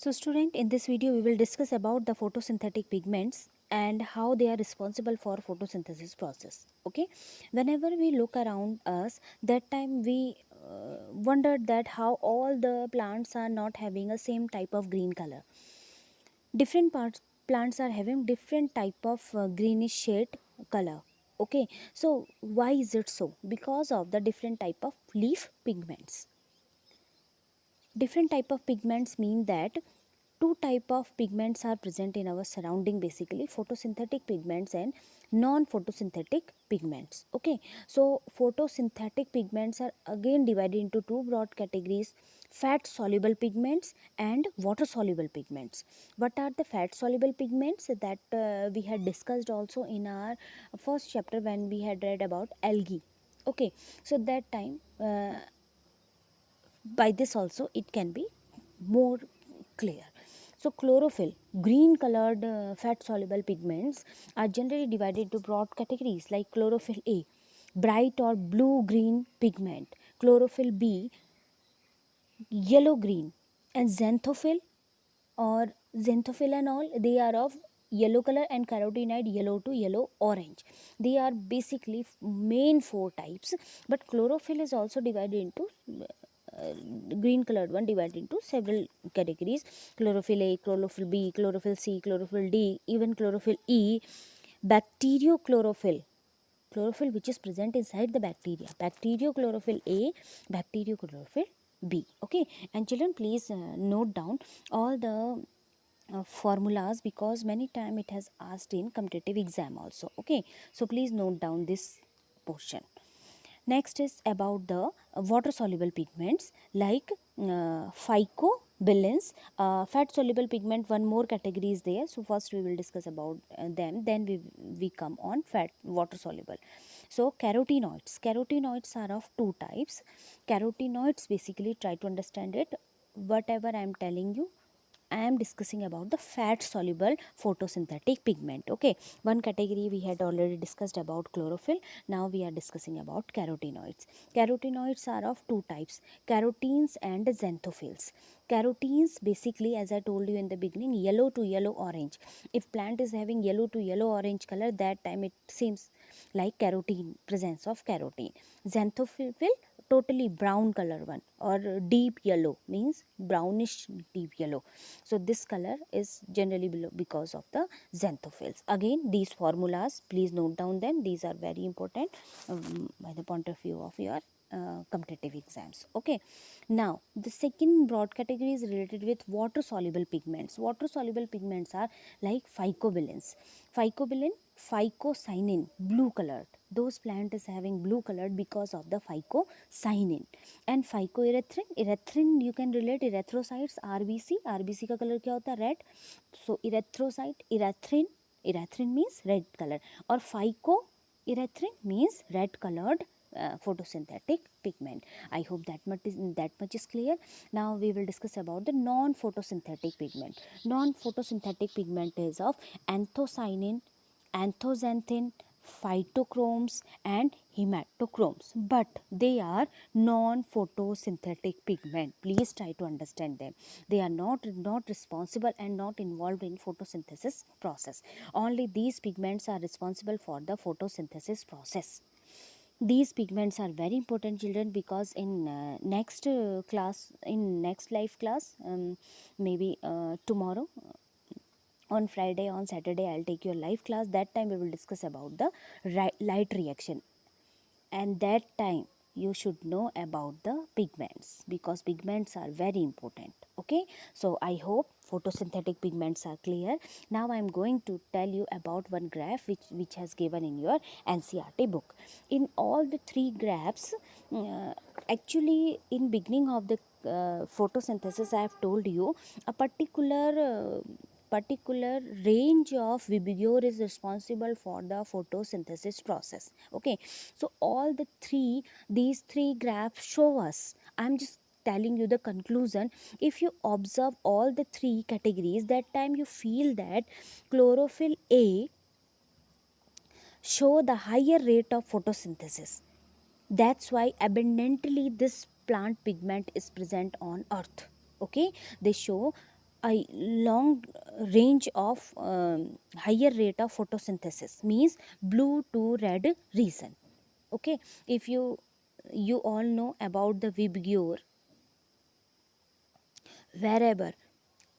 So student, in this video we will discuss about the photosynthetic pigments and how they are responsible for photosynthesis process. Okay, whenever we look around us, that time we wondered that how all the plants are not having a same type of green color. Different parts plants are having different type of greenish shade color. Okay, so why is it so? Because of the different type of leaf pigments. Different type of pigments mean that two type of pigments are present in our surrounding, basically photosynthetic pigments and non photosynthetic pigments. Okay, so photosynthetic pigments are again divided into two broad categories: fat soluble pigments and water soluble pigments. What are the fat soluble pigments? That we had discussed also in our first chapter when we had read about algae. Okay, so that time by this also it can be more clear. So chlorophyll, green colored fat soluble pigments are generally divided into broad categories like chlorophyll A, bright or blue green pigment; chlorophyll B, yellow green; and xanthophyll or xanthophyll and all, they are of yellow color, and carotenoid yellow to yellow orange. They are basically main four types, but chlorophyll is also divided into uh, green colored one divided into several categories: chlorophyll A, chlorophyll B, chlorophyll C, chlorophyll D, even chlorophyll E. Bacteriochlorophyll, chlorophyll which is present inside the bacteriochlorophyll A, bacteriochlorophyll B. Okay, and children, please note down all the formulas, because many time it has asked in competitive exam also. Okay, so please note down this portion. Next is about the water soluble pigments like phycobilins, fat soluble pigment. One more category is there, so first we will discuss about them, then we come on fat water soluble. So carotenoids are of two types. Carotenoids, basically try to understand it, whatever I am telling you I am discussing about the fat soluble photosynthetic pigment. Okay, one category we had already discussed about chlorophyll. Now we are discussing about carotenoids. Carotenoids are of two types: carotenes and xanthophylls. Carotenes, basically, as I told you in the beginning, yellow to yellow orange. If plant is having yellow to yellow orange color, that time it seems like carotene, presence of carotene. Xanthophyll, totally brown color one, or deep yellow, means brownish deep yellow. So this color is generally below because of the xanthophylls. Again, these formulas, please note down them. These are very important by the point of view of your competitive exams. Okay, now the second broad category is related with water soluble pigments. Water soluble pigments are like phycobilins. Phycocyanin, blue colored. Those plant is having blue colored because of the phycocyanin. And phycoerythrin, erythrin you can relate erythrocytes, RBC. RBC का color क्या होता है? Red. So erythrocyte, erythrin means red color, or phycoerythrin means red colored photosynthetic pigment. I hope that much is clear. Now we will discuss about the non photosynthetic pigment. Non photosynthetic pigment is of anthocyanin, anthocyanin, phytochromes and hematochromes, but they are non photosynthetic pigment. Please try to understand them. They are not responsible and not involved in photosynthesis process. Only these pigments are responsible for the photosynthesis process. These pigments are very important, children, because in next class, in next life class, maybe tomorrow, on Friday, on Saturday, I'll take your live class. That time we will discuss about the light reaction, and that time you should know about the pigments, because pigments are very important. Okay, so I hope photosynthetic pigments are clear. Now I am going to tell you about one graph which has given in your NCERT book. In all the three graphs, uh, actually in beginning of the photosynthesis, I have told you a particular range of vigor is responsible for the photosynthesis process. Okay, so all these three graphs show us, I'm just telling you the conclusion. If you observe all the three categories, that time you feel that chlorophyll A show the higher rate of photosynthesis. That's why abundantly this plant pigment is present on earth. Okay, they show a long range of higher rate of photosynthesis, means blue to red region. Okay, if you all know about the Vibgyor, wherever,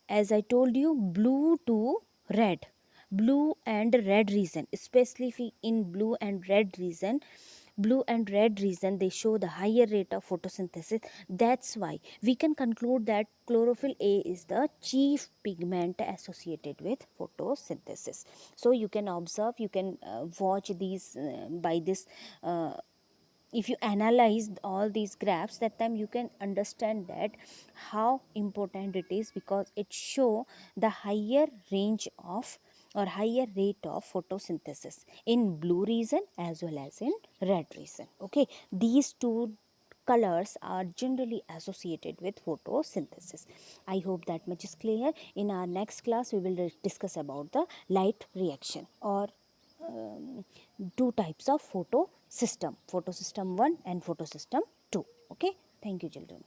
as I told you, blue to red, blue and red region, especially if in blue and red region, they show the higher rate of photosynthesis. That's why we can conclude that chlorophyll A is the chief pigment associated with photosynthesis. So you can observe, you can watch these by this if you analyze all these graphs, that time you can understand that how important it is, because it show the higher range of or higher rate of photosynthesis in blue region as well as in red region. Okay, these two colors are generally associated with photosynthesis. I hope that much is clear. In our next class we will discuss about the light reaction, or um, two types of photosystem, photosystem 1 and photosystem 2. Okay, thank you children.